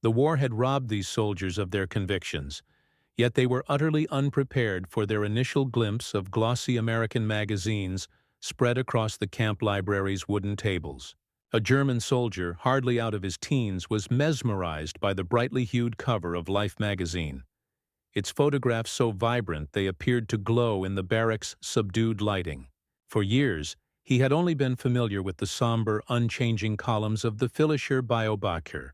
The war had robbed these soldiers of their convictions, yet they were utterly unprepared for their initial glimpse of glossy American magazines spread across the camp library's wooden tables. A German soldier, hardly out of his teens, was mesmerized by the brightly hued cover of Life magazine, its photographs so vibrant they appeared to glow in the barracks' subdued lighting. For years, he had only been familiar with the somber, unchanging columns of the Phillischer Beobachter,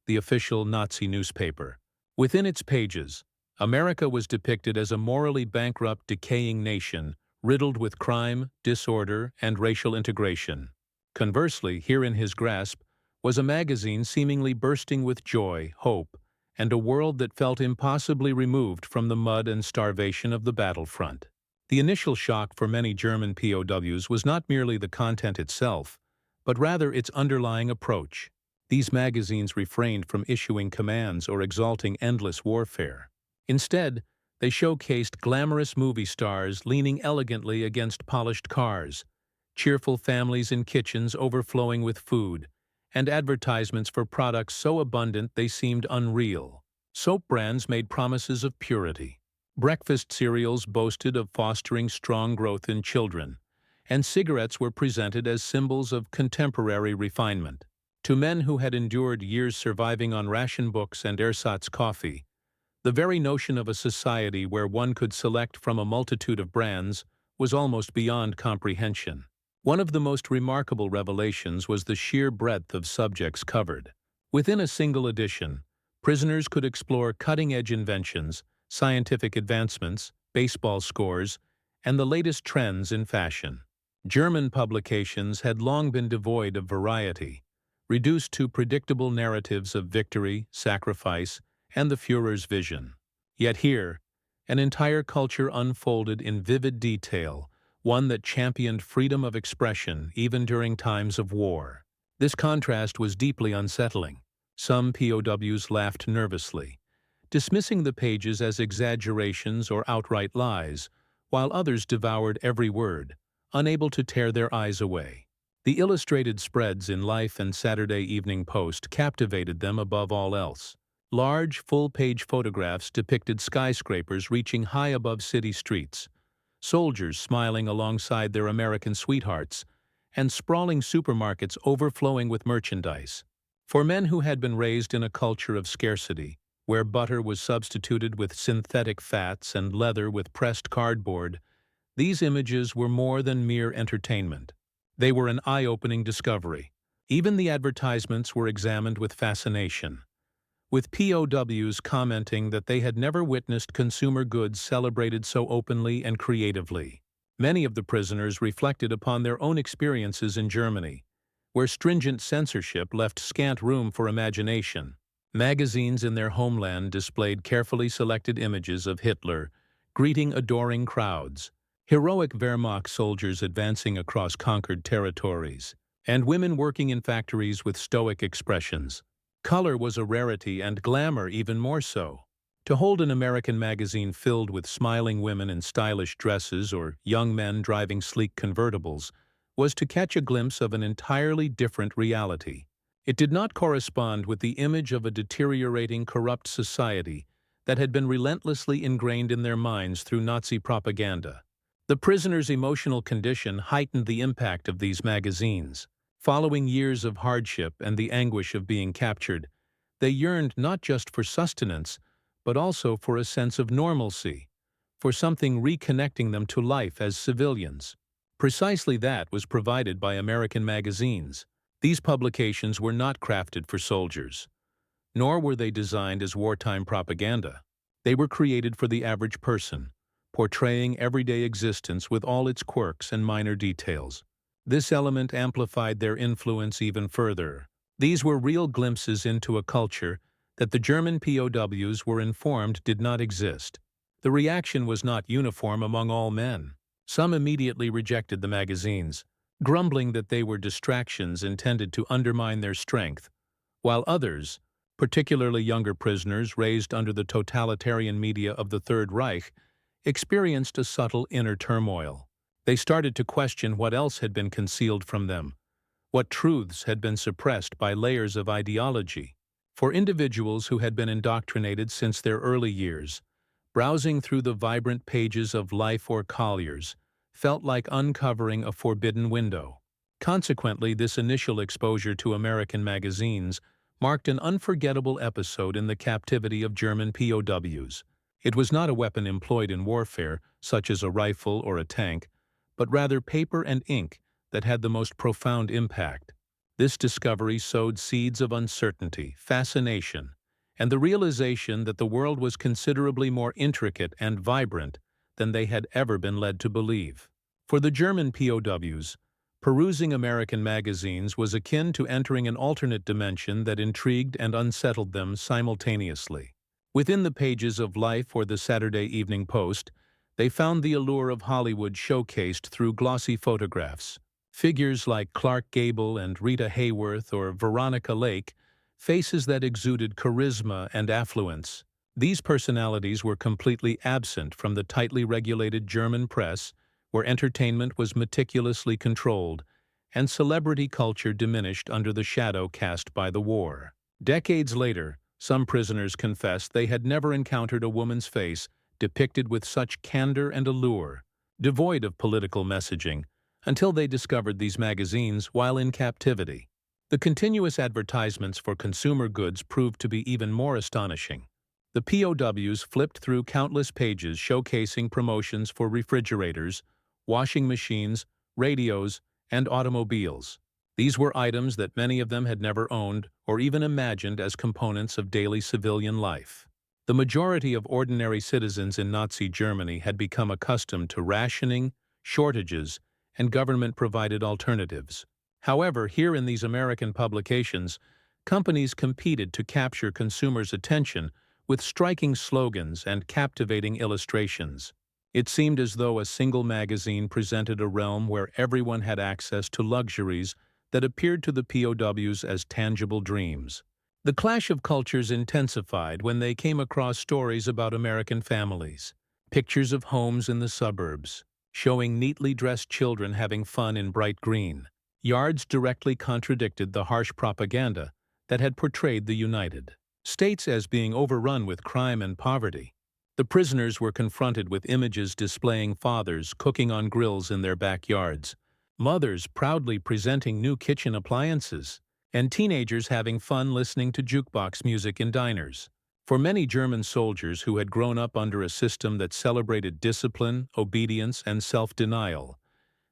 the official Nazi newspaper. Within its pages, America was depicted as a morally bankrupt, decaying nation, riddled with crime, disorder, and racial integration. Conversely, here in his grasp was a magazine seemingly bursting with joy, hope, and a world that felt impossibly removed from the mud and starvation of the battlefront. The initial shock for many German POWs was not merely the content itself, but rather its underlying approach. These magazines refrained from issuing commands or exalting endless warfare. Instead, they showcased glamorous movie stars leaning elegantly against polished cars, cheerful families in kitchens overflowing with food, and advertisements for products so abundant they seemed unreal. Soap brands made promises of purity. Breakfast cereals boasted of fostering strong growth in children, and cigarettes were presented as symbols of contemporary refinement. To men who had endured years surviving on ration books and ersatz coffee, the very notion of a society where one could select from a multitude of brands was almost beyond comprehension. One of the most remarkable revelations was the sheer breadth of subjects covered. Within a single edition, prisoners could explore cutting-edge inventions, scientific advancements, baseball scores, and the latest trends in fashion. German publications had long been devoid of variety, reduced to predictable narratives of victory, sacrifice, and the Führer's vision. Yet here, an entire culture unfolded in vivid detail, one that championed freedom of expression even during times of war. This contrast was deeply unsettling. Some POWs laughed nervously, dismissing the pages as exaggerations or outright lies, while others devoured every word, unable to tear their eyes away. The illustrated spreads in Life and Saturday Evening Post captivated them above all else. Large, full-page photographs depicted skyscrapers reaching high above city streets, soldiers smiling alongside their American sweethearts, and sprawling supermarkets overflowing with merchandise. For men who had been raised in a culture of scarcity, where butter was substituted with synthetic fats and leather with pressed cardboard, these images were more than mere entertainment. They were an eye-opening discovery. Even the advertisements were examined with fascination, with POWs commenting that they had never witnessed consumer goods celebrated so openly and creatively. Many of the prisoners reflected upon their own experiences in Germany, where stringent censorship left scant room for imagination. Magazines in their homeland displayed carefully selected images of Hitler greeting adoring crowds, heroic Wehrmacht soldiers advancing across conquered territories, and women working in factories with stoic expressions. Color was a rarity and glamour even more so. To hold an American magazine filled with smiling women in stylish dresses or young men driving sleek convertibles was to catch a glimpse of an entirely different reality. It did not correspond with the image of a deteriorating, corrupt society that had been relentlessly ingrained in their minds through Nazi propaganda. The prisoners' emotional condition heightened the impact of these magazines. Following years of hardship and the anguish of being captured, they yearned not just for sustenance, but also for a sense of normalcy, for something reconnecting them to life as civilians. Precisely that was provided by American magazines. These publications were not crafted for soldiers, nor were they designed as wartime propaganda. They were created for the average person, portraying everyday existence with all its quirks and minor details. This element amplified their influence even further. These were real glimpses into a culture that the German POWs were informed did not exist. The reaction was not uniform among all men. Some immediately rejected the magazines, grumbling that they were distractions intended to undermine their strength, while others, particularly younger prisoners raised under the totalitarian media of the Third Reich, experienced a subtle inner turmoil. They started to question what else had been concealed from them, what truths had been suppressed by layers of ideology. For individuals who had been indoctrinated since their early years, browsing through the vibrant pages of Life or Collier's felt like uncovering a forbidden window. Consequently, this initial exposure to American magazines marked an unforgettable episode in the captivity of German POWs. It was not a weapon employed in warfare, such as a rifle or a tank, but rather paper and ink that had the most profound impact. This discovery sowed seeds of uncertainty, fascination, and the realization that the world was considerably more intricate and vibrant than they had ever been led to believe. For the German POWs, perusing American magazines was akin to entering an alternate dimension that intrigued and unsettled them simultaneously. Within the pages of Life or the Saturday Evening Post, they found the allure of Hollywood showcased through glossy photographs. Figures like Clark Gable and Rita Hayworth or Veronica Lake, faces that exuded charisma and affluence. These personalities were completely absent from the tightly regulated German press, where entertainment was meticulously controlled, and celebrity culture diminished under the shadow cast by the war. Decades later, some prisoners confessed they had never encountered a woman's face depicted with such candor and allure, devoid of political messaging, until they discovered these magazines while in captivity. The continuous advertisements for consumer goods proved to be even more astonishing. The POWs flipped through countless pages showcasing promotions for refrigerators, washing machines, radios, and automobiles. These were items that many of them had never owned or even imagined as components of daily civilian life. The majority of ordinary citizens in Nazi Germany had become accustomed to rationing, shortages, and government-provided alternatives. However, here in these American publications, companies competed to capture consumers' attention with striking slogans and captivating illustrations. It seemed as though a single magazine presented a realm where everyone had access to luxuries that appeared to the POWs as tangible dreams. The clash of cultures intensified when they came across stories about American families, pictures of homes in the suburbs, showing neatly dressed children having fun in bright green. Yards directly contradicted the harsh propaganda that had portrayed the United States as being overrun with crime and poverty. The prisoners were confronted with images displaying fathers cooking on grills in their backyards, mothers proudly presenting new kitchen appliances, and teenagers having fun listening to jukebox music in diners. For many German soldiers who had grown up under a system that celebrated discipline, obedience, and self-denial,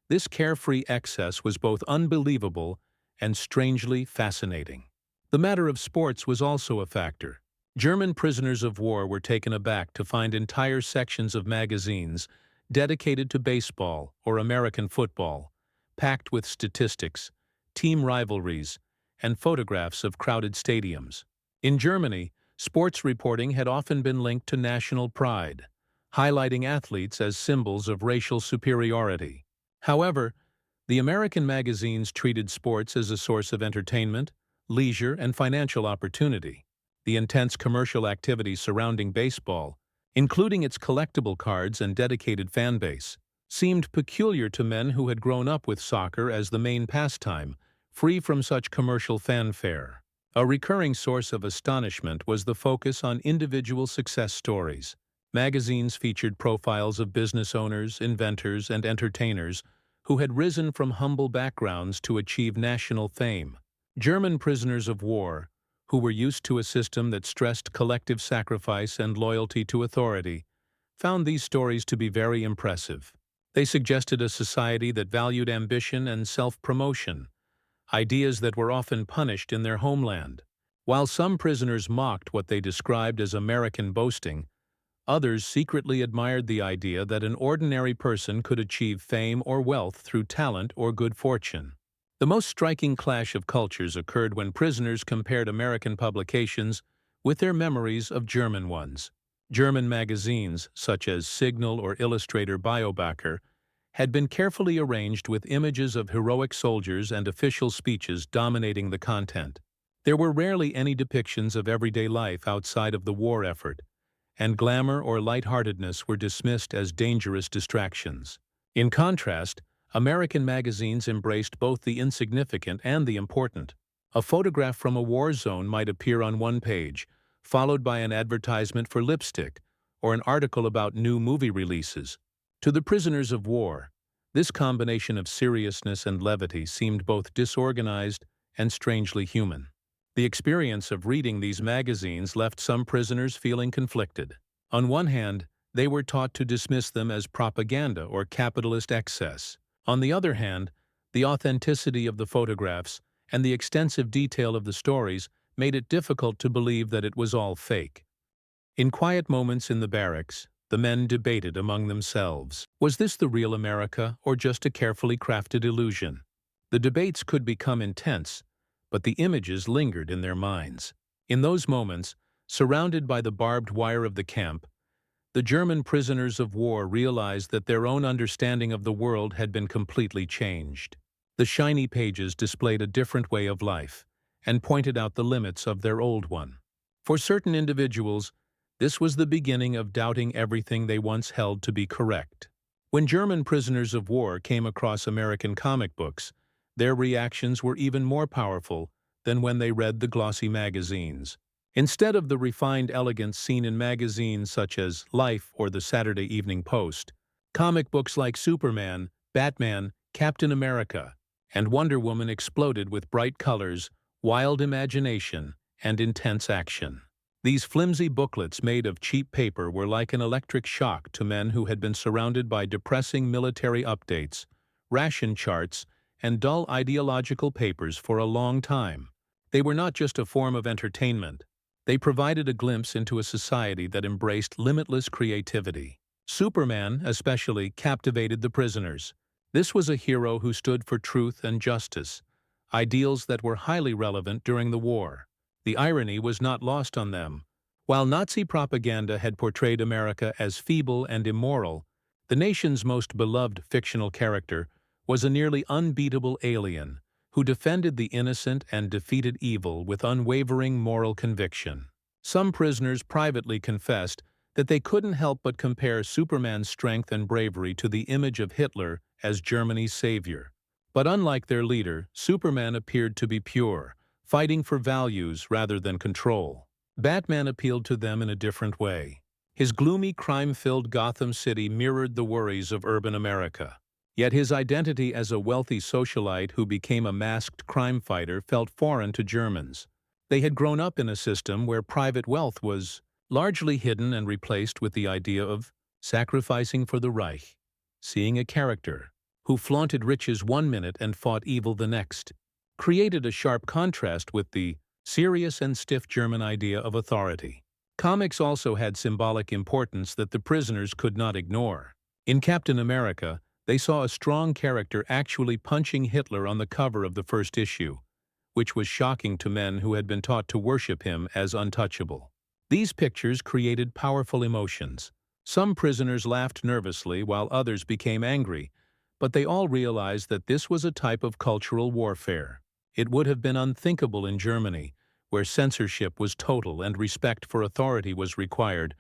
this carefree excess was both unbelievable and strangely fascinating. The matter of sports was also a factor. German prisoners of war were taken aback to find entire sections of magazines dedicated to baseball or American football, packed with statistics, team rivalries, and photographs of crowded stadiums. In Germany, sports reporting had often been linked to national pride, highlighting athletes as symbols of racial superiority. However, the American magazines treated sports as a source of entertainment, leisure, and financial opportunity. The intense commercial activity surrounding baseball, including its collectible cards and dedicated fan base, seemed peculiar to men who had grown up with soccer as the main pastime, free from such commercial fanfare. A recurring source of astonishment was the focus on individual success stories. Magazines featured profiles of business owners, inventors, and entertainers who had risen from humble backgrounds to achieve national fame. German prisoners of war, who were used to a system that stressed collective sacrifice and loyalty to authority, found these stories to be very impressive. They suggested a society that valued ambition and self-promotion, ideas that were often punished in their homeland. While some prisoners mocked what they described as American boasting, others secretly admired the idea that an ordinary person could achieve fame or wealth through talent or good fortune. The most striking clash of cultures occurred when prisoners compared American publications with their memories of German ones. German magazines, such as Signal or Illustrator Beobachter, had been carefully arranged with images of heroic soldiers and official speeches dominating the content. There were rarely any depictions of everyday life outside of the war effort, and glamour or lightheartedness were dismissed as dangerous distractions. In contrast, American magazines embraced both the insignificant and the important. A photograph from a war zone might appear on one page, followed by an advertisement for lipstick or an article about new movie releases. To the prisoners of war, this combination of seriousness and levity seemed both disorganized and strangely human. The experience of reading these magazines left some prisoners feeling conflicted. On one hand, they were taught to dismiss them as propaganda or capitalist excess. On the other hand, the authenticity of the photographs and the extensive detail of the stories made it difficult to believe that it was all fake. In quiet moments in the barracks, the men debated among themselves. Was this the real America or just a carefully crafted illusion? The debates could become intense, but the images lingered in their minds. In those moments, surrounded by the barbed wire of the camp, the German prisoners of war realized that their own understanding of the world had been completely changed. The shiny pages displayed a different way of life and pointed out the limits of their old one. For certain individuals, this was the beginning of doubting everything they once held to be correct. When German prisoners of war came across American comic books, their reactions were even more powerful than when they read the glossy magazines. Instead of the refined elegance seen in magazines such as Life or the Saturday Evening Post, comic books like Superman, Batman, Captain America, and Wonder Woman exploded with bright colors, wild imagination, and intense action. These flimsy booklets made of cheap paper were like an electric shock to men who had been surrounded by depressing military updates, ration charts, and dull ideological papers for a long time. They were not just a form of entertainment. They provided a glimpse into a society that embraced limitless creativity. Superman, especially, captivated the prisoners. This was a hero who stood for truth and justice, ideals that were highly relevant during the war. The irony was not lost on them. While Nazi propaganda had portrayed America as feeble and immoral, the nation's most beloved fictional character was a nearly unbeatable alien who defended the innocent and defeated evil with unwavering moral conviction. Some prisoners privately confessed that they couldn't help but compare Superman's strength and bravery to the image of Hitler as Germany's savior. But unlike their leader, Superman appeared to be pure, fighting for values rather than control. Batman appealed to them in a different way. His gloomy, crime-filled Gotham City mirrored the worries of urban America. Yet his identity as a wealthy socialite who became a masked crime fighter felt foreign to Germans. They had grown up in a system where private wealth was largely hidden and replaced with the idea of sacrificing for the Reich. Seeing a character who flaunted riches one minute and fought evil the next created a sharp contrast with the serious and stiff German idea of authority. Comics also had symbolic importance that the prisoners could not ignore. In Captain America, they saw a strong character actually punching Hitler on the cover of the first issue, which was shocking to men who had been taught to worship him as untouchable. These pictures created powerful emotions. Some prisoners laughed nervously while others became angry, but they all realized that this was a type of cultural warfare. It would have been unthinkable in Germany, where censorship was total and respect for authority was required,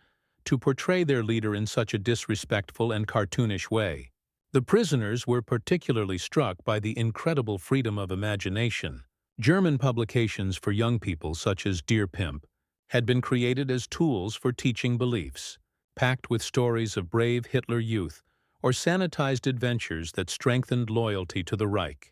to portray their leader in such a disrespectful and cartoonish way. The prisoners were particularly struck by the incredible freedom of imagination. German publications for young people such as Dear Pimp had been created as tools for teaching beliefs, packed with stories of brave Hitler youth or sanitized adventures that strengthened loyalty to the Reich.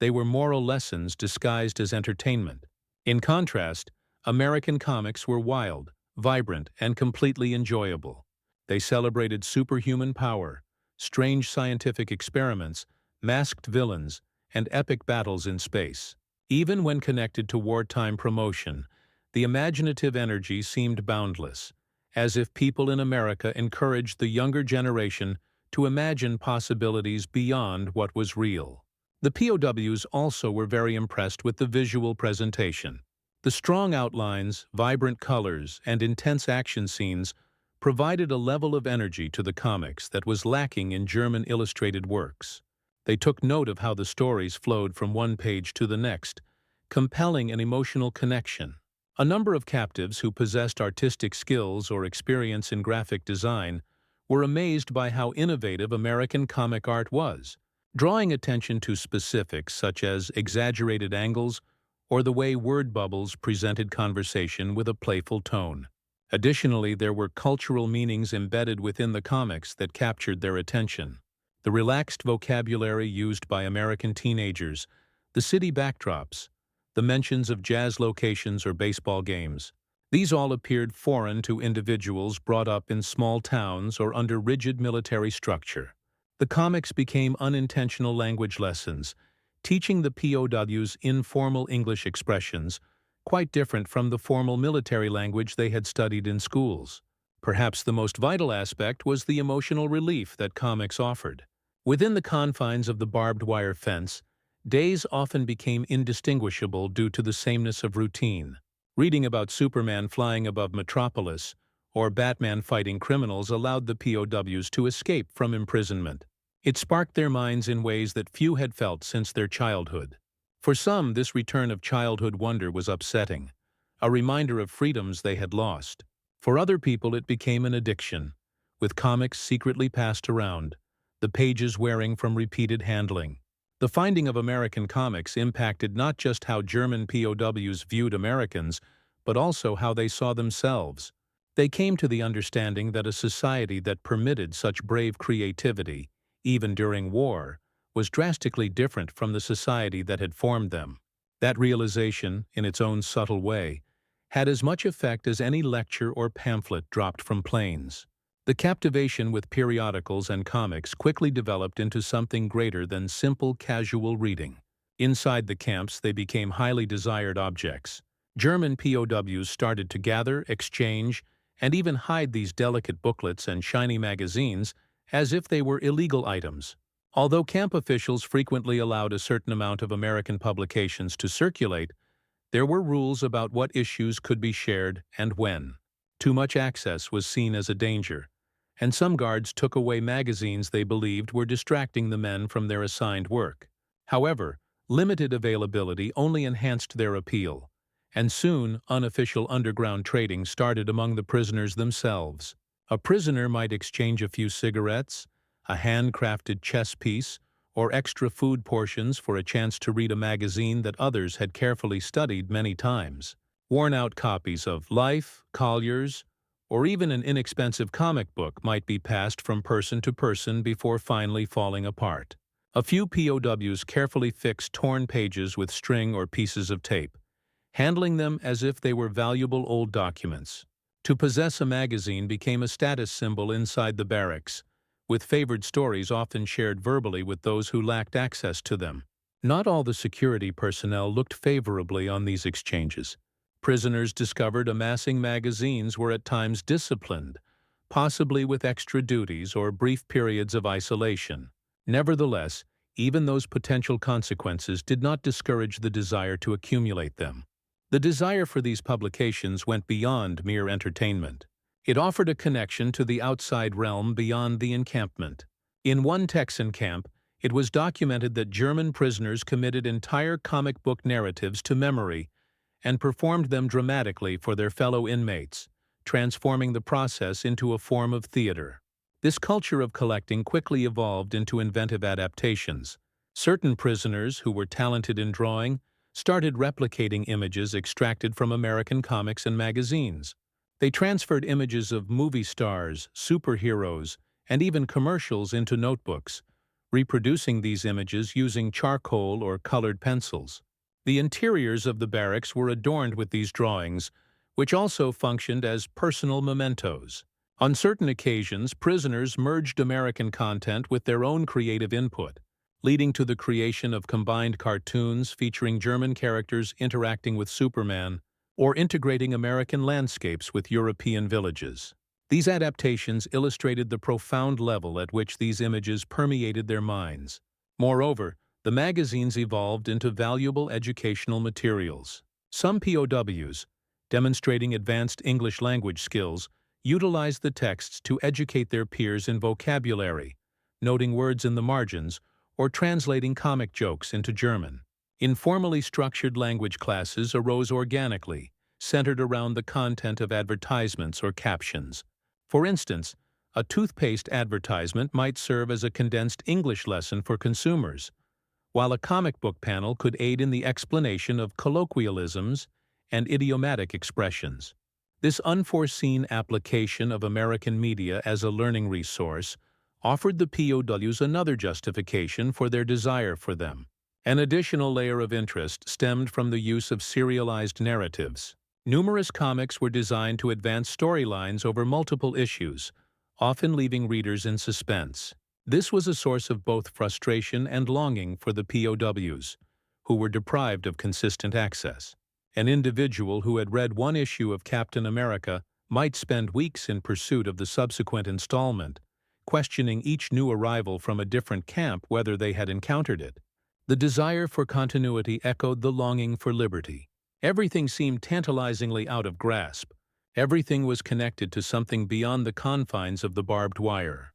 They were moral lessons disguised as entertainment. In contrast, American comics were wild, vibrant, and completely enjoyable. They celebrated superhuman power, strange scientific experiments, masked villains, and epic battles in space. Even when connected to wartime promotion, the imaginative energy seemed boundless, as if people in America encouraged the younger generation to imagine possibilities beyond what was real. The POWs also were very impressed with the visual presentation. The strong outlines, vibrant colors, and intense action scenes provided a level of energy to the comics that was lacking in German illustrated works. They took note of how the stories flowed from one page to the next, compelling an emotional connection. A number of captives who possessed artistic skills or experience in graphic design were amazed by how innovative American comic art was, drawing attention to specifics such as exaggerated angles or the way word bubbles presented conversation with a playful tone. Additionally, there were cultural meanings embedded within the comics that captured their attention. The relaxed vocabulary used by American teenagers, the city backdrops, the mentions of jazz locations or baseball games. These all appeared foreign to individuals brought up in small towns or under rigid military structure. The comics became unintentional language lessons, teaching the POWs informal English expressions, quite different from the formal military language they had studied in schools. Perhaps the most vital aspect was the emotional relief that comics offered. Within the confines of the barbed wire fence, days often became indistinguishable due to the sameness of routine. Reading about Superman flying above Metropolis or Batman fighting criminals allowed the POWs to escape from imprisonment. It sparked their minds in ways that few had felt since their childhood. For some, this return of childhood wonder was upsetting, a reminder of freedoms they had lost. For other people, it became an addiction, with comics secretly passed around, the pages wearing from repeated handling. The finding of American comics impacted not just how German POWs viewed Americans, but also how they saw themselves. They came to the understanding that a society that permitted such brave creativity, even during war, was drastically different from the society that had formed them. That realization, in its own subtle way, had as much effect as any lecture or pamphlet dropped from planes. The captivation with periodicals and comics quickly developed into something greater than simple casual reading. Inside the camps, they became highly desired objects. German POWs started to gather, exchange, and even hide these delicate booklets and shiny magazines as if they were illegal items. Although camp officials frequently allowed a certain amount of American publications to circulate, there were rules about what issues could be shared and when. Too much access was seen as a danger, and some guards took away magazines they believed were distracting the men from their assigned work. However, limited availability only enhanced their appeal, and soon unofficial underground trading started among the prisoners themselves. A prisoner might exchange a few cigarettes, a handcrafted chess piece, or extra food portions for a chance to read a magazine that others had carefully studied many times. Worn-out copies of Life, Collier's, or even an inexpensive comic book might be passed from person to person before finally falling apart. A few POWs carefully fixed torn pages with string or pieces of tape, handling them as if they were valuable old documents. To possess a magazine became a status symbol inside the barracks, with favored stories often shared verbally with those who lacked access to them. Not all the security personnel looked favorably on these exchanges. Prisoners discovered amassing magazines were at times disciplined, possibly with extra duties or brief periods of isolation. Nevertheless, even those potential consequences did not discourage the desire to accumulate them. The desire for these publications went beyond mere entertainment. It offered a connection to the outside realm beyond the encampment. In one Texan camp, it was documented that German prisoners committed entire comic book narratives to memory and performed them dramatically for their fellow inmates, transforming the process into a form of theater. This culture of collecting quickly evolved into inventive adaptations. Certain prisoners who were talented in drawing started replicating images extracted from American comics and magazines. They transferred images of movie stars, superheroes, and even commercials into notebooks, reproducing these images using charcoal or colored pencils. The interiors of the barracks were adorned with these drawings, which also functioned as personal mementos. On certain occasions, prisoners merged American content with their own creative input, leading to the creation of combined cartoons featuring German characters interacting with Superman, or integrating American landscapes with European villages. These adaptations illustrated the profound level at which these images permeated their minds. Moreover, the magazines evolved into valuable educational materials. Some POWs, demonstrating advanced English language skills, utilized the texts to educate their peers in vocabulary, noting words in the margins, or translating comic jokes into German. Informally structured language classes arose organically, centered around the content of advertisements or captions. For instance, a toothpaste advertisement might serve as a condensed English lesson for consumers, while a comic book panel could aid in the explanation of colloquialisms and idiomatic expressions. This unforeseen application of American media as a learning resource offered the POWs another justification for their desire for them. An additional layer of interest stemmed from the use of serialized narratives. Numerous comics were designed to advance storylines over multiple issues, often leaving readers in suspense. This was a source of both frustration and longing for the POWs, who were deprived of consistent access. An individual who had read one issue of Captain America might spend weeks in pursuit of the subsequent installment, questioning each new arrival from a different camp whether they had encountered it. The desire for continuity echoed the longing for liberty. Everything seemed tantalizingly out of grasp. Everything was connected to something beyond the confines of the barbed wire.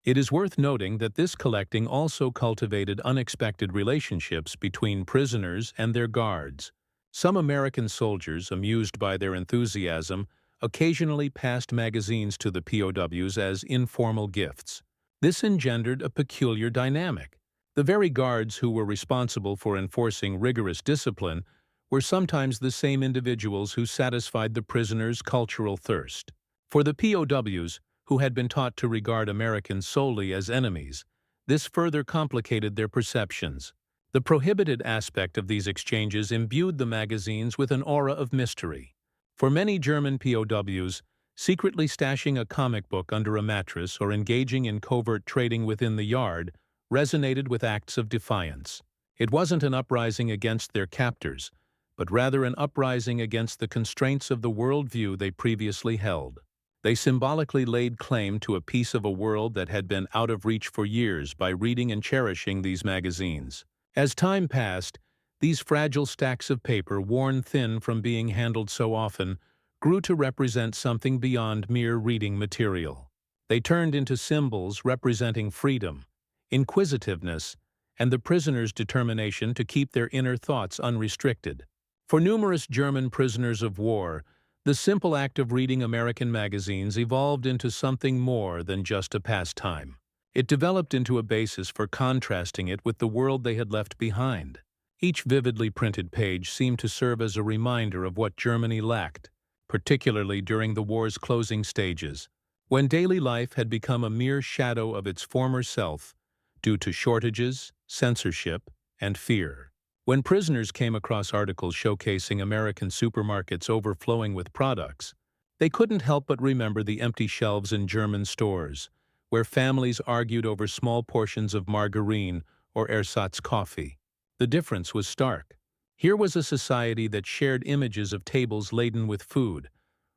It is worth noting that this collecting also cultivated unexpected relationships between prisoners and their guards. Some American soldiers, amused by their enthusiasm, occasionally passed magazines to the POWs as informal gifts. This engendered a peculiar dynamic. The very guards who were responsible for enforcing rigorous discipline were sometimes the same individuals who satisfied the prisoners' cultural thirst. For the POWs, who had been taught to regard Americans solely as enemies, this further complicated their perceptions. The prohibited aspect of these exchanges imbued the magazines with an aura of mystery. For many German POWs, secretly stashing a comic book under a mattress or engaging in covert trading within the yard resonated with acts of defiance. It wasn't an uprising against their captors, but rather an uprising against the constraints of the worldview they previously held. They symbolically laid claim to a piece of a world that had been out of reach for years by reading and cherishing these magazines. As time passed, these fragile stacks of paper, worn thin from being handled so often, grew to represent something beyond mere reading material. They turned into symbols representing freedom, inquisitiveness, and the prisoner's determination to keep their inner thoughts unrestricted. For numerous German prisoners of war, the simple act of reading American magazines evolved into something more than just a pastime. It developed into a basis for contrasting it with the world they had left behind. Each vividly printed page seemed to serve as a reminder of what Germany lacked, particularly during the war's closing stages, when daily life had become a mere shadow of its former self, due to shortages, censorship, and fear. When prisoners came across articles showcasing American supermarkets overflowing with products, they couldn't help but remember the empty shelves in German stores, where families argued over small portions of margarine or ersatz coffee. The difference was stark. Here was a society that shared images of tables laden with food,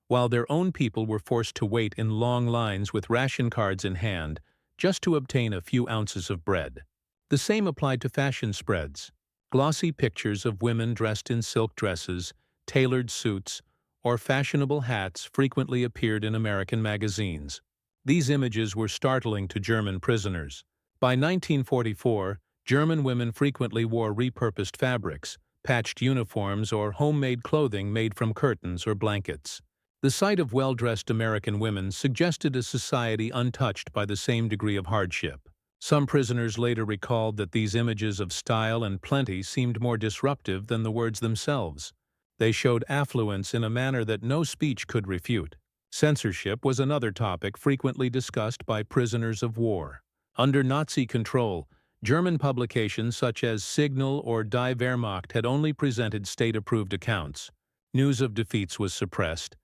while their own people were forced to wait in long lines with ration cards in hand just to obtain a few ounces of bread. The same applied to fashion spreads. Glossy pictures of women dressed in silk dresses, tailored suits, or fashionable hats frequently appeared in American magazines. These images were startling to German prisoners. By 1944, German women frequently wore repurposed fabrics, patched uniforms, or homemade clothing made from curtains or blankets. The sight of well-dressed American women suggested a society untouched by the same degree of hardship. Some prisoners later recalled that these images of style and plenty seemed more disruptive than the words themselves. They showed affluence in a manner that no speech could refute. Censorship was another topic frequently discussed by prisoners of war. Under Nazi control, German publications such as Signal or Die Wehrmacht had only presented state-approved accounts. News of defeats was suppressed,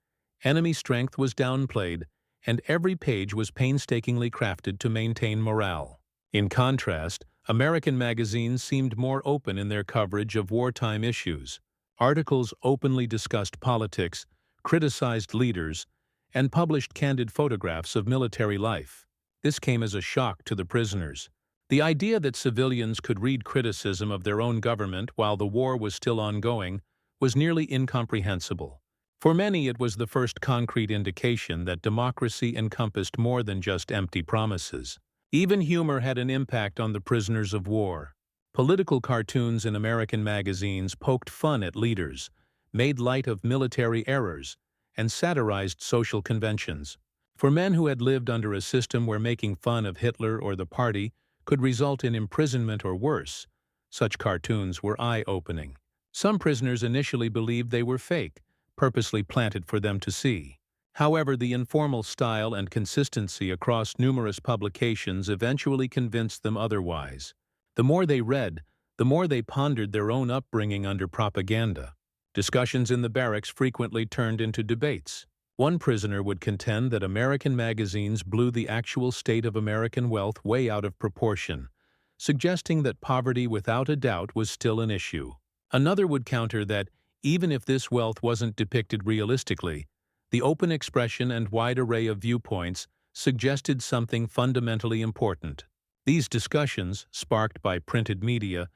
enemy strength was downplayed, and every page was painstakingly crafted to maintain morale. In contrast, American magazines seemed more open in their coverage of wartime issues. Articles openly discussed politics, criticized leaders, and published candid photographs of military life. This came as a shock to the prisoners. The idea that civilians could read criticism of their own government while the war was still ongoing was nearly incomprehensible. For many, it was the first concrete indication that democracy encompassed more than just empty promises. Even humor had an impact on the prisoners of war. Political cartoons in American magazines poked fun at leaders, made light of military errors, and satirized social conventions. For men who had lived under a system where making fun of Hitler or the party could result in imprisonment or worse, Such cartoons were eye-opening. Some prisoners initially believed they were fake, purposely planted for them to see. However, the informal style and consistency across numerous publications eventually convinced them otherwise. The more they read, the more they pondered their own upbringing under propaganda. Discussions in the barracks frequently turned into debates. One prisoner would contend that American magazines blew the actual state of American wealth way out of proportion, suggesting that poverty without a doubt was still an issue. Another would counter that, even if this wealth wasn't depicted realistically, the open expression and wide array of viewpoints suggested something fundamentally important. These discussions, sparked by printed media,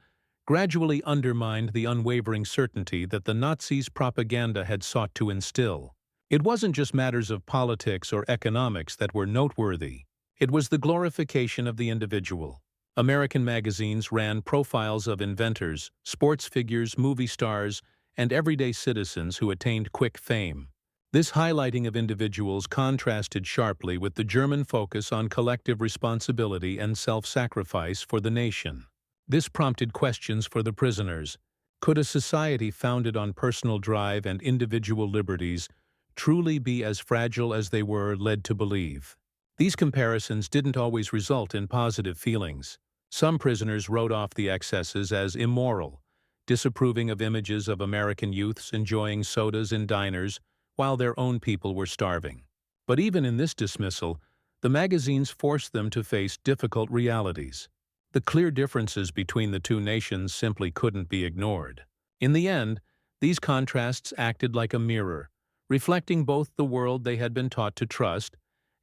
gradually undermined the unwavering certainty that the Nazis' propaganda had sought to instill. It wasn't just matters of politics or economics that were noteworthy. It was the glorification of the individual. American magazines ran profiles of inventors, sports figures, movie stars, and everyday citizens who attained quick fame. This highlighting of individuals contrasted sharply with the German focus on collective responsibility and self-sacrifice for the nation. This prompted questions for the prisoners. Could a society founded on personal drive and individual liberties truly be as fragile as they were led to believe? These comparisons didn't always result in positive feelings. Some prisoners wrote off the excesses as immoral, disapproving of images of American youths enjoying sodas in diners while their own people were starving. But even in this dismissal, the magazines forced them to face difficult realities. The clear differences between the two nations simply couldn't be ignored. In the end, these contrasts acted like a mirror, reflecting both the world they had been taught to trust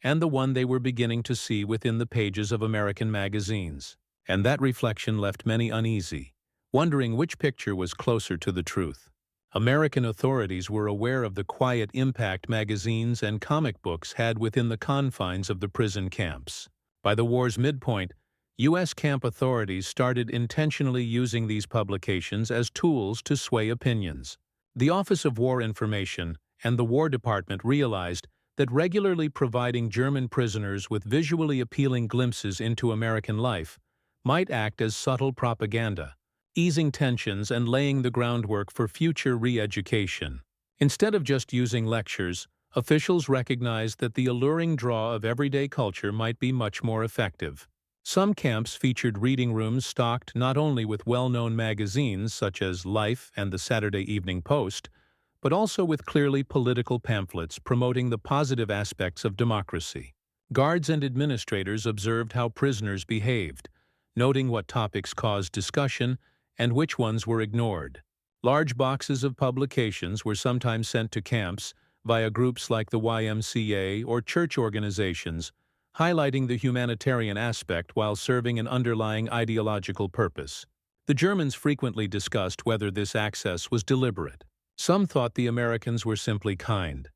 and the one they were beginning to see within the pages of American magazines. And that reflection left many uneasy, wondering which picture was closer to the truth. American authorities were aware of the quiet impact magazines and comic books had within the confines of the prison camps. By the war's midpoint, U.S. camp authorities started intentionally using these publications as tools to sway opinions. The Office of War Information and the War Department realized that regularly providing German prisoners with visually appealing glimpses into American life might act as subtle propaganda, easing tensions and laying the groundwork for future re-education. Instead of just using lectures, officials recognized that the alluring draw of everyday culture might be much more effective. Some camps featured reading rooms stocked not only with well-known magazines such as Life and the Saturday Evening Post, but also with clearly political pamphlets promoting the positive aspects of democracy. Guards and administrators observed how prisoners behaved, noting what topics caused discussion and which ones were ignored. Large boxes of publications were sometimes sent to camps via groups like the YMCA or church organizations, highlighting the humanitarian aspect while serving an underlying ideological purpose. The Germans frequently discussed whether this access was deliberate. Some thought the Americans were simply kind,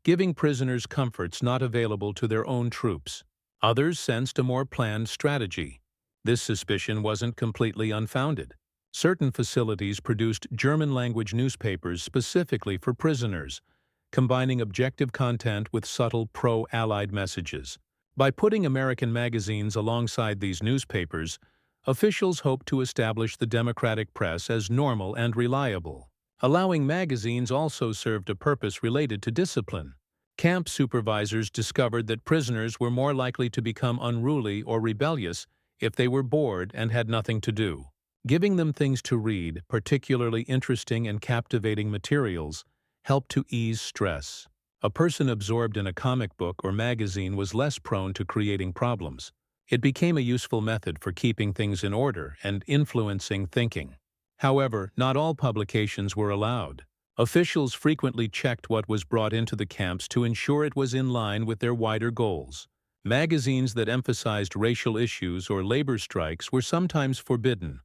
giving prisoners comforts not available to their own troops. Others sensed a more planned strategy. This suspicion wasn't completely unfounded. Certain facilities produced German-language newspapers specifically for prisoners, combining objective content with subtle pro-Allied messages. By putting American magazines alongside these newspapers, officials hoped to establish the democratic press as normal and reliable. Allowing magazines also served a purpose related to discipline. Camp supervisors discovered that prisoners were more likely to become unruly or rebellious if they were bored and had nothing to do. Giving them things to read, particularly interesting and captivating materials, helped to ease stress. A person absorbed in a comic book or magazine was less prone to creating problems. It became a useful method for keeping things in order and influencing thinking. However, not all publications were allowed. Officials frequently checked what was brought into the camps to ensure it was in line with their wider goals. Magazines that emphasized racial issues or labor strikes were sometimes forbidden,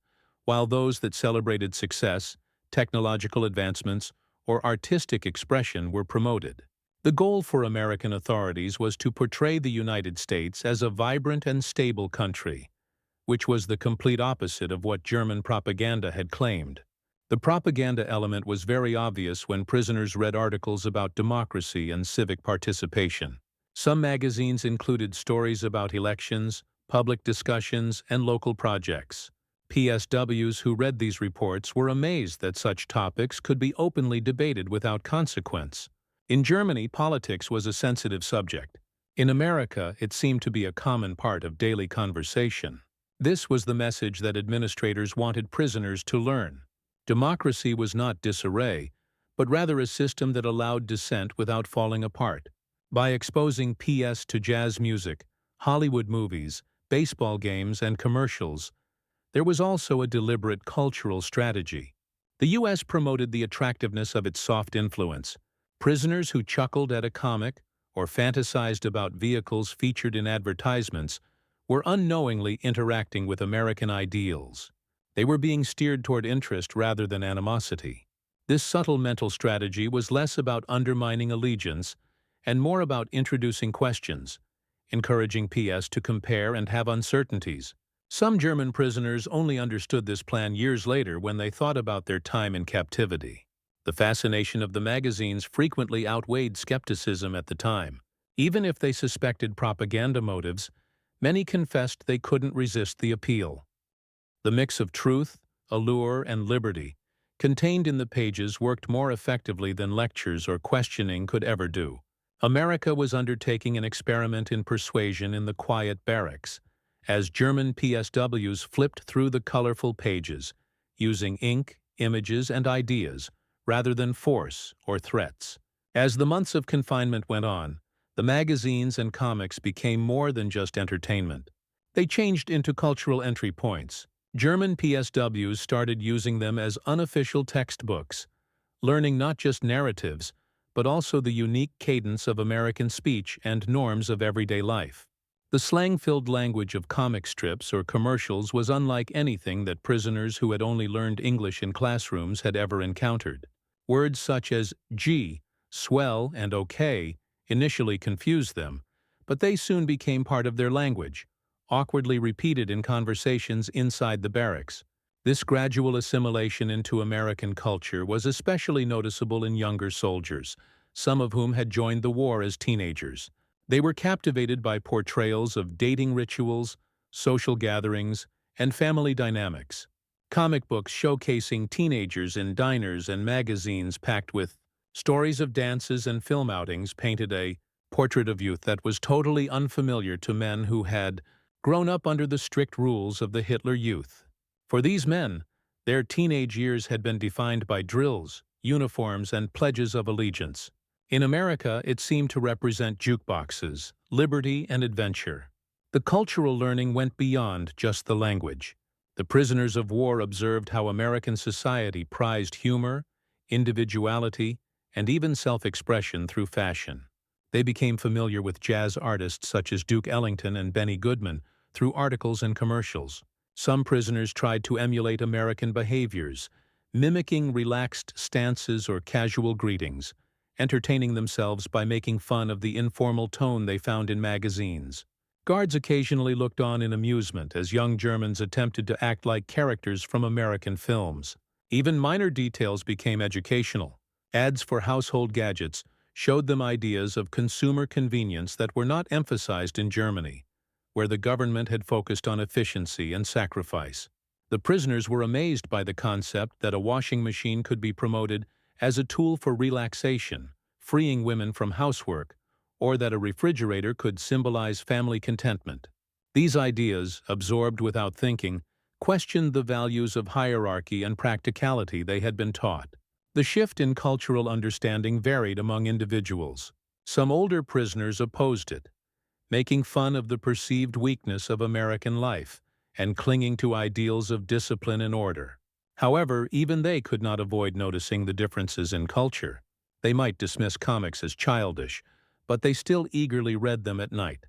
while those that celebrated success, technological advancements, or artistic expression were promoted. The goal for American authorities was to portray the United States as a vibrant and stable country, which was the complete opposite of what German propaganda had claimed. The propaganda element was very obvious when prisoners read articles about democracy and civic participation. Some magazines included stories about elections, public discussions, and local projects. PSWs who read these reports were amazed that such topics could be openly debated without consequence. In Germany, politics was a sensitive subject. In America, it seemed to be a common part of daily conversation. This was the message that administrators wanted prisoners to learn. Democracy was not disarray, but rather a system that allowed dissent without falling apart. By exposing PS to jazz music, Hollywood movies, baseball games, and commercials, there was also a deliberate cultural strategy. The U.S. promoted the attractiveness of its soft influence. Prisoners who chuckled at a comic or fantasized about vehicles featured in advertisements were unknowingly interacting with American ideals. They were being steered toward interest rather than animosity. This subtle mental strategy was less about undermining allegiance and more about introducing questions, encouraging PS to compare and have uncertainties. Some German prisoners only understood this plan years later when they thought about their time in captivity. The fascination of the magazines frequently outweighed skepticism at the time. Even if they suspected propaganda motives, many confessed they couldn't resist the appeal. The mix of truth, allure, and liberty contained in the pages worked more effectively than lectures or questioning could ever do. America was undertaking an experiment in persuasion in the quiet barracks, as German PSWs flipped through the colorful pages, using ink, images, and ideas, rather than force or threats. As the months of confinement went on, the magazines and comics became more than just entertainment. They changed into cultural entry points. German PSWs started using them as unofficial textbooks, learning not just narratives, but also the unique cadence of American speech and norms of everyday life. The slang-filled language of comic strips or commercials was unlike anything that prisoners who had only learned English in classrooms had ever encountered. Words such as gee, swell, and okay initially confused them, but they soon became part of their language, awkwardly repeated in conversations inside the barracks. This gradual assimilation into American culture was especially noticeable in younger soldiers, some of whom had joined the war as teenagers. They were captivated by portrayals of dating rituals, social gatherings, and family dynamics. Comic books showcasing teenagers in diners and magazines packed with stories of dances and film outings painted a portrait of youth that was totally unfamiliar to men who had grown up under the strict rules of the Hitler Youth. For these men, their teenage years had been defined by drills, uniforms, and pledges of allegiance. In America, it seemed to represent jukeboxes, liberty, and adventure. The cultural learning went beyond just the language. The prisoners of war observed how American society prized humor, individuality, and even self-expression through fashion. They became familiar with jazz artists such as Duke Ellington and Benny Goodman through articles and commercials. Some prisoners tried to emulate American behaviors, mimicking relaxed stances or casual greetings, entertaining themselves by making fun of the informal tone they found in magazines. Guards occasionally looked on in amusement as young Germans attempted to act like characters from American films. Even minor details became educational. Ads for household gadgets showed them ideas of consumer convenience that were not emphasized in Germany, where the government had focused on efficiency and sacrifice. The prisoners were amazed by the concept that a washing machine could be promoted as a tool for relaxation, freeing women from housework, or that a refrigerator could symbolize family contentment. These ideas, absorbed without thinking, questioned the values of hierarchy and practicality they had been taught. The shift in cultural understanding varied among individuals. Some older prisoners opposed it, making fun of the perceived weakness of American life and clinging to ideals of discipline and order. However, even they could not avoid noticing the differences in culture. They might dismiss comics as childish, but they still eagerly read them at night,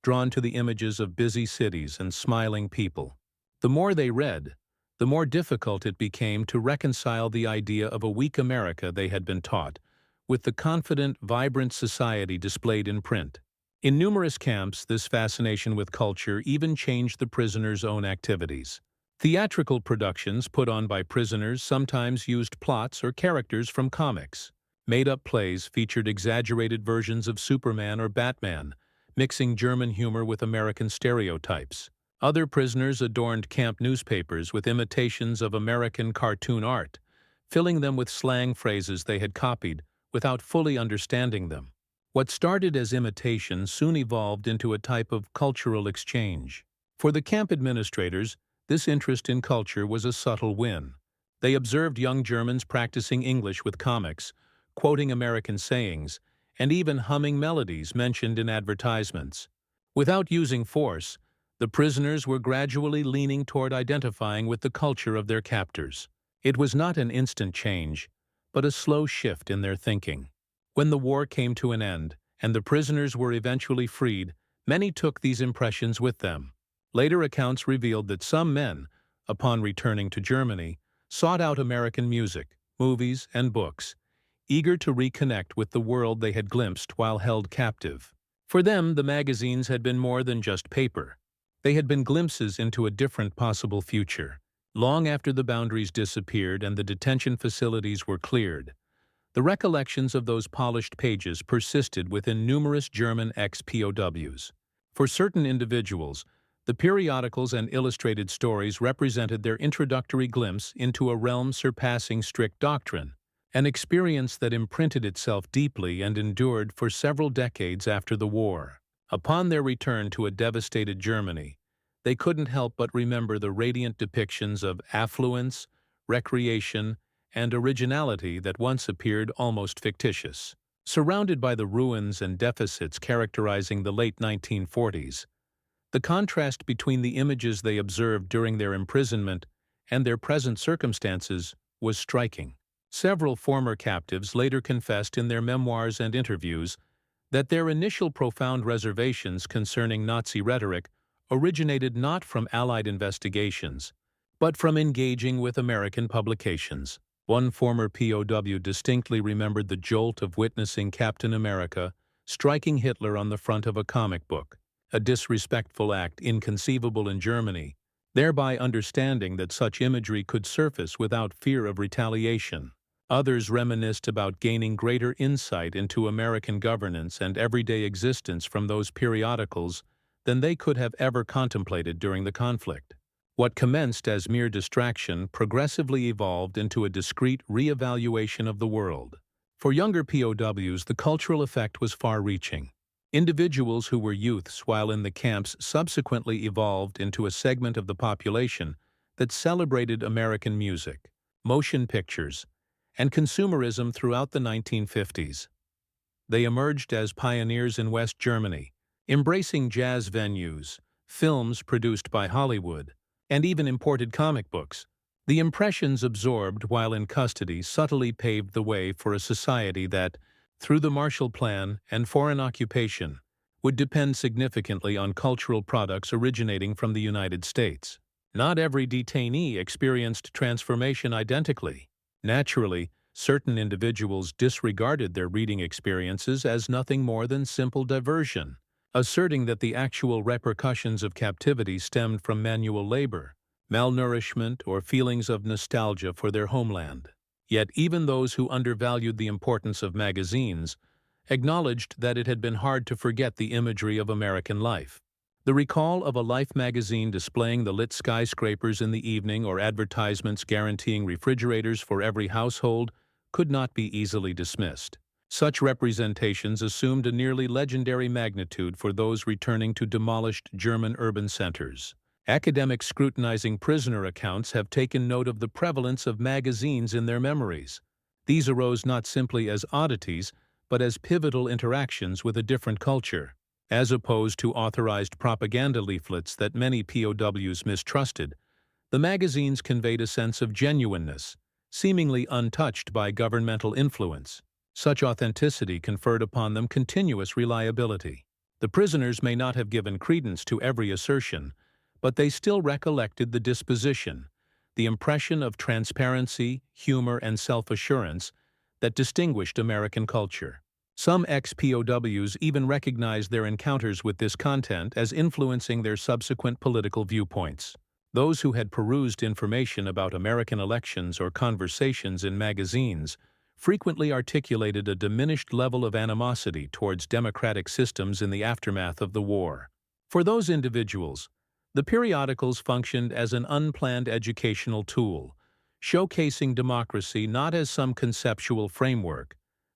drawn to the images of busy cities and smiling people. The more they read, the more difficult it became to reconcile the idea of a weak America they had been taught with the confident, vibrant society displayed in print. In numerous camps, this fascination with culture even changed the prisoners' own activities. Theatrical productions put on by prisoners sometimes used plots or characters from comics. Made-up plays featured exaggerated versions of Superman or Batman, mixing German humor with American stereotypes. Other prisoners adorned camp newspapers with imitations of American cartoon art, filling them with slang phrases they had copied without fully understanding them. What started as imitation soon evolved into a type of cultural exchange. For the camp administrators, this interest in culture was a subtle win. They observed young Germans practicing English with comics, quoting American sayings, and even humming melodies mentioned in advertisements. Without using force, the prisoners were gradually leaning toward identifying with the culture of their captors. It was not an instant change, but a slow shift in their thinking. When the war came to an end, and the prisoners were eventually freed, many took these impressions with them. Later accounts revealed that some men, upon returning to Germany, sought out American music, movies, and books, eager to reconnect with the world they had glimpsed while held captive. For them, the magazines had been more than just paper. They had been glimpses into a different possible future. Long after the boundaries disappeared and the detention facilities were cleared, the recollections of those polished pages persisted within numerous German ex-POWs. For certain individuals, the periodicals and illustrated stories represented their introductory glimpse into a realm surpassing strict doctrine, an experience that imprinted itself deeply and endured for several decades after the war. Upon their return to a devastated Germany, they couldn't help but remember the radiant depictions of affluence, recreation, and originality that once appeared almost fictitious. Surrounded by the ruins and deficits characterizing the late 1940s, the contrast between the images they observed during their imprisonment and their present circumstances was striking. Several former captives later confessed in their memoirs and interviews that their initial profound reservations concerning Nazi rhetoric originated not from Allied investigations, but from engaging with American publications. One former POW distinctly remembered the jolt of witnessing Captain America striking Hitler on the front of a comic book, a disrespectful act inconceivable in Germany, thereby understanding that such imagery could surface without fear of retaliation. Others reminisced about gaining greater insight into American governance and everyday existence from those periodicals than they could have ever contemplated during the conflict. What commenced as mere distraction progressively evolved into a discrete re-evaluation of the world. For younger POWs, the cultural effect was far-reaching. Individuals who were youths while in the camps subsequently evolved into a segment of the population that celebrated American music, motion pictures, and consumerism throughout the 1950s. They emerged as pioneers in West Germany, embracing jazz venues, films produced by Hollywood, and even imported comic books. The impressions absorbed while in custody subtly paved the way for a society that, through the Marshall Plan and foreign occupation, would depend significantly on cultural products originating from the United States. Not every detainee experienced transformation identically. Naturally, certain individuals disregarded their reading experiences as nothing more than simple diversion, asserting that the actual repercussions of captivity stemmed from manual labor, malnourishment, or feelings of nostalgia for their homeland. Yet even those who undervalued the importance of magazines acknowledged that it had been hard to forget the imagery of American life. The recall of a Life magazine displaying the lit skyscrapers in the evening or advertisements guaranteeing refrigerators for every household could not be easily dismissed. Such representations assumed a nearly legendary magnitude for those returning to demolished German urban centers. Academics scrutinizing prisoner accounts have taken note of the prevalence of magazines in their memories. These arose not simply as oddities, but as pivotal interactions with a different culture. As opposed to authorized propaganda leaflets that many POWs mistrusted, the magazines conveyed a sense of genuineness, seemingly untouched by governmental influence. Such authenticity conferred upon them continuous reliability. The prisoners may not have given credence to every assertion, but they still recollected the disposition, the impression of transparency, humor, and self-assurance that distinguished American culture. Some ex-POWs even recognized their encounters with this content as influencing their subsequent political viewpoints. Those who had perused information about American elections or conversations in magazines frequently articulated a diminished level of animosity towards democratic systems in the aftermath of the war. For those individuals, The periodicals functioned as an unplanned educational tool, showcasing democracy not as some conceptual framework,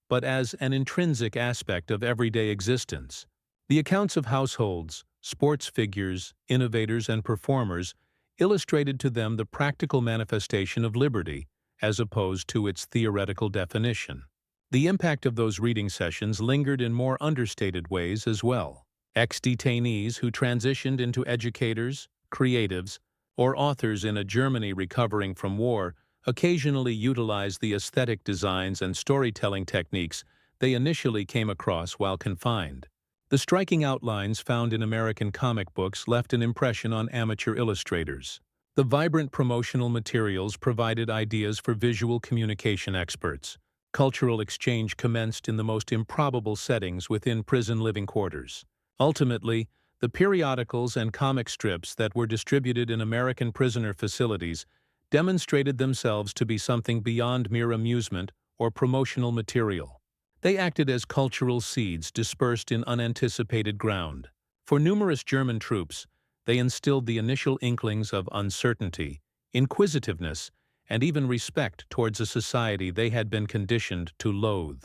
but as an intrinsic aspect of everyday existence. The accounts of households, sports figures, innovators, and performers illustrated to them the practical manifestation of liberty, as opposed to its theoretical definition. The impact of those reading sessions lingered in more understated ways as well. Ex-detainees who transitioned into educators, creatives, or authors in a Germany recovering from war occasionally utilized the aesthetic designs and storytelling techniques they initially came across while confined. The striking outlines found in American comic books left an impression on amateur illustrators. The vibrant promotional materials provided ideas for visual communication experts. Cultural exchange commenced in the most improbable settings within prison living quarters. Ultimately, the periodicals and comic strips that were distributed in American prisoner facilities demonstrated themselves to be something beyond mere amusement or promotional material. They acted as cultural seeds dispersed in unanticipated ground. For numerous German troops, they instilled the initial inklings of uncertainty, inquisitiveness, and even respect towards a society they had been conditioned to loathe.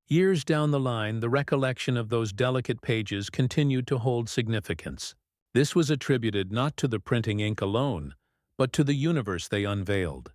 Years down the line, the recollection of those delicate pages continued to hold significance. This was attributed not to the printing ink alone, but to the universe they unveiled.